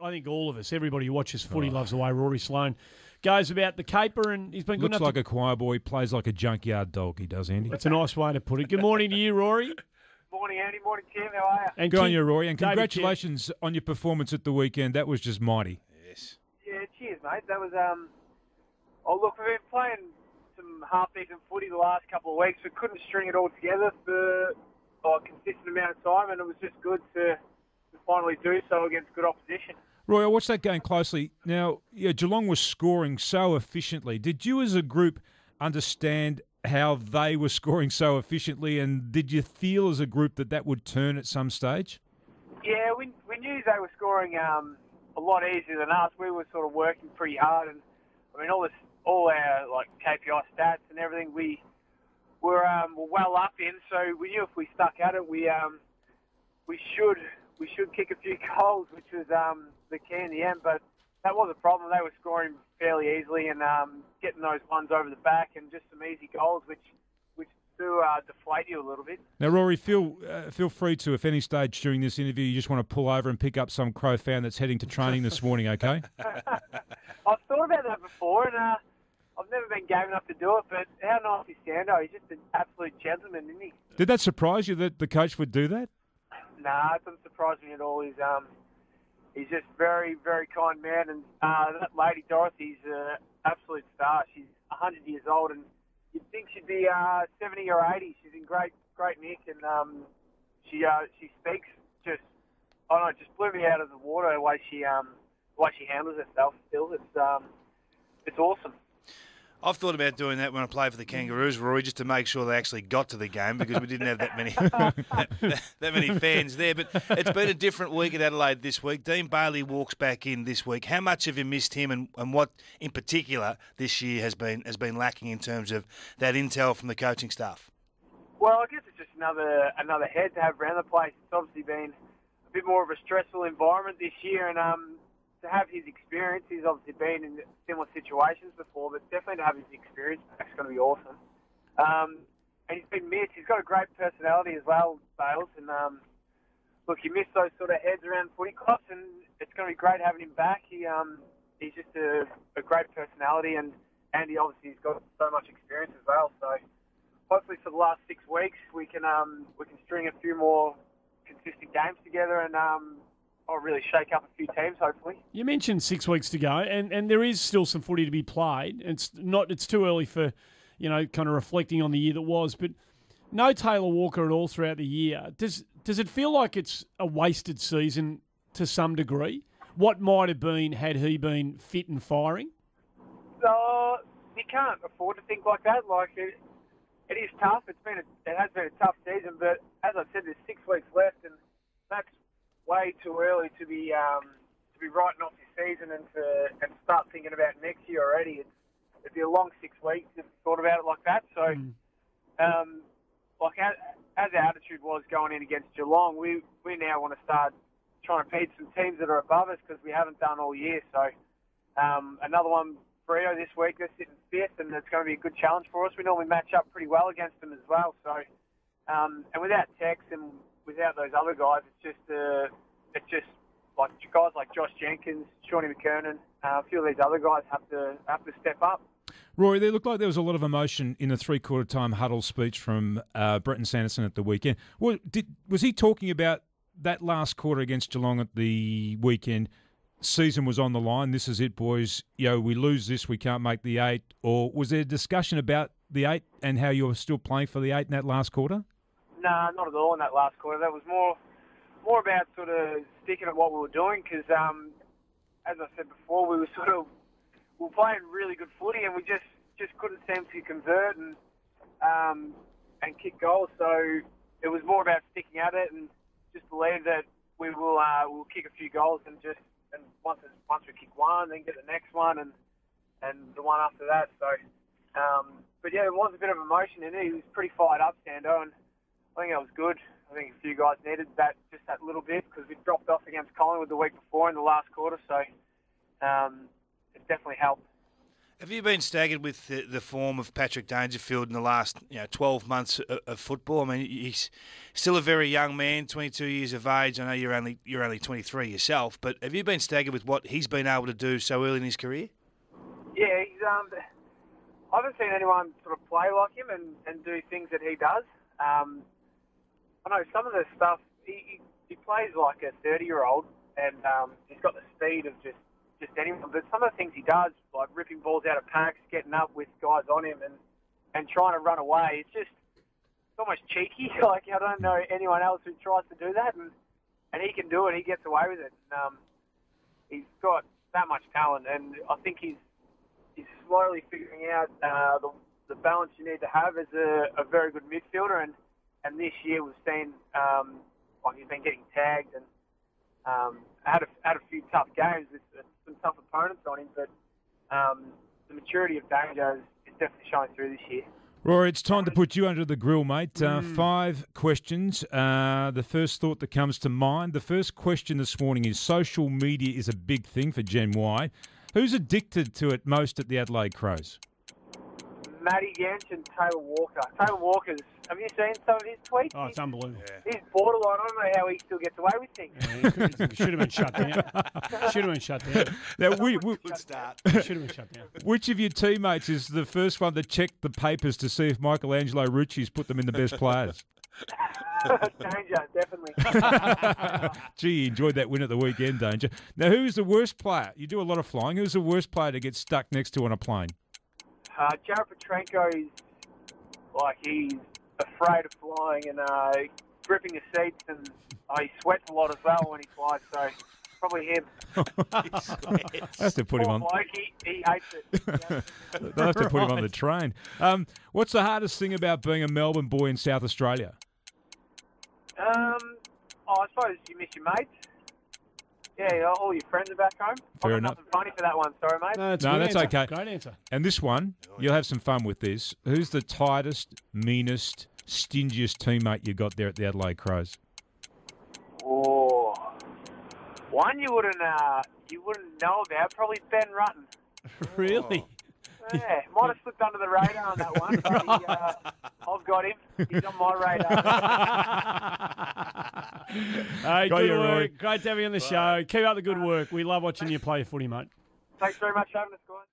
I think all of us, everybody who watches footy loves the way Rory Sloane goes about the caper, and he's been good Looks enough like a choir boy, plays like a junkyard dog, he does, Andy. That's a nice way to put it. Good morning to you, Rory. Morning, Andy. Morning, Tim. How are you? And Good on Kim, you, Rory, and David congratulations on your performance at the weekend. That was just mighty. Yes. Yeah, cheers, mate. That was, oh, look, we've been playing some half-decent footy the last couple of weeks. We couldn't string it all together for a consistent amount of time, and it was just good to finally do so against good opposition. Roy, I watched that game closely. Now, Geelong was scoring so efficiently. Did you as a group understand how they were scoring so efficiently, and did you feel as a group that would turn at some stage? Yeah, we knew they were scoring a lot easier than us. We were sort of working pretty hard, and I mean all our like KPI stats and everything we were well up in. So we knew if we stuck at it, we should kick a few goals, which was the key in the end. But that was a problem. They were scoring fairly easily and getting those ones over the back and just some easy goals, which do deflate you a little bit. Now, Rory, feel free to, if any stage during this interview you just want to pull over and pick up some Crow fan that's heading to training this morning, okay? I've thought about that before, and I've never been game enough to do it, but how nice is Sando? He's just an absolute gentleman, isn't he? Did that surprise you that the coach would do that? Nah, it doesn't surprise me at all. He's just very, very kind man, and that lady Dorothy's an absolute star. She's 100 years old, and you'd think she'd be 70 or 80. She's in great nick, and she speaks just blew me out of the water the way she handles herself. Still, it's awesome. I've thought about doing that when I played for the Kangaroos, Rory, just to make sure they actually got to the game because we didn't have that many that many fans there. But it's been a different week at Adelaide this week. Dean Bailey walks back in this week. How much have you missed him, and what in particular this year has been lacking in terms of that intel from the coaching staff? Well, I guess it's just another head to have around the place. It's obviously been a bit more of a stressful environment this year, and to have his experience, he's obviously been in similar situations before, but definitely to have his experience back is going to be awesome. And he's been missed. He's got a great personality as well, Bales. And look, you miss those sort of heads around footy clubs, and it's going to be great having him back. He's just a great personality, and he obviously has got so much experience as well. So hopefully for the last 6 weeks we can string a few more consistent games together and I'll really shake up a few teams, hopefully. You mentioned 6 weeks to go, and there is still some footy to be played. It's too early for, kind of reflecting on the year that was, but no Taylor Walker at all throughout the year. Does it feel like it's a wasted season to some degree? What might have been had he been fit and firing? So you can't afford to think like that. Like it is tough. It has been a tough season, but as I said, there's 6 weeks left, and that's way too early to be writing off this season and start thinking about next year already. It'd be a long 6 weeks if you thought about it like that. So, as our attitude was going in against Geelong, we now want to start trying to beat some teams that are above us because we haven't done all year. So, another one, Freo this week, they're sitting 5th, and it's going to be a good challenge for us. We normally match up pretty well against them as well. So, and without Tex and without those other guys, it's just like guys like Josh Jenkins, Shawnee McKernan, a few of these other guys have to step up. Rory, there looked like there was a lot of emotion in the three-quarter time huddle speech from Bretton Sanderson at the weekend. Was he talking about that last quarter against Geelong at the weekend? Season was on the line. This is it, boys. We lose this, we can't make the 8. Or was there a discussion about the 8 and how you were still playing for the 8 in that last quarter? No, not at all in that last quarter. That was more about sort of sticking at what we were doing because, as I said before, we were playing really good footy and we just couldn't seem to convert and kick goals. So it was more about sticking at it and just believe that we'll kick a few goals and once we kick one, then get the next one and the one after that. So, but yeah, there was a bit of emotion in it. He was pretty fired up, Sando, and I think that was good. I think a few guys needed that little bit because we dropped off against Collingwood the week before in the last quarter, so it definitely helped. Have you been staggered with the form of Patrick Dangerfield in the last 12 months of football? I mean, he's still a very young man, 22 years of age. I know you're only 23 yourself, but have you been staggered with what he's been able to do so early in his career? Yeah, he's I haven't seen anyone sort of play like him and do things that he does. I know some of the stuff he plays like a 30-year-old, and he's got the speed of just anyone. But some of the things he does, like ripping balls out of packs, getting up with guys on him, and trying to run away, it's almost cheeky. Like, I don't know anyone else who tries to do that, and he can do it. He gets away with it. He's got that much talent, and I think he's slowly figuring out the balance you need to have as a very good midfielder. And this year we've seen like he's been getting tagged and had a few tough games with some tough opponents on him, but the maturity of Danger is definitely showing through this year. Rory, it's time to put you under the grill, mate. 5 questions. The first thought that comes to mind, the first question this morning is social media is a big thing for Gen Y. Who's addicted to it most at the Adelaide Crows? Matty Gench and Taylor Walker. Taylor Walker's, have you seen some of his tweets? Oh, it's unbelievable. He's borderline. I don't know how he still gets away with things. Yeah, he should have been shut down. Should have been shut down. Now, Good start. Should have been shut down. which of your teammates is the first one to check the papers to see if Michelangelo Rucci's put them in the best players? Danger, definitely. Gee, you enjoyed that win at the weekend, Danger. Now, who's the worst player? You do a lot of flying. Who's the worst player to get stuck next to on a plane? Jared Petrenko is he's afraid of flying and gripping his seats, and he sweats a lot as well when he flies. So probably him. I have to put him on. He hates it. They'll have to put him on the train. What's the hardest thing about being a Melbourne boy in South Australia? I suppose you miss your mates. Yeah, all your friends are back home. Fair I've got enough. nothing funny for that one. Sorry, mate. No, No, that's answer. okay. Great answer. And this one, you'll have some fun with this. Who's the tightest, meanest, stingiest teammate you got there at the Adelaide Crows? Oh, one you wouldn't know about. Probably Ben Rutten. Really? Yeah, might have slipped under the radar on that one, but I've got him. He's on my radar. Hey, Got good you, Rory. work. Great to have you on the show. Keep up the good work. We love watching you play footy, mate. Thanks very much for having us, guys.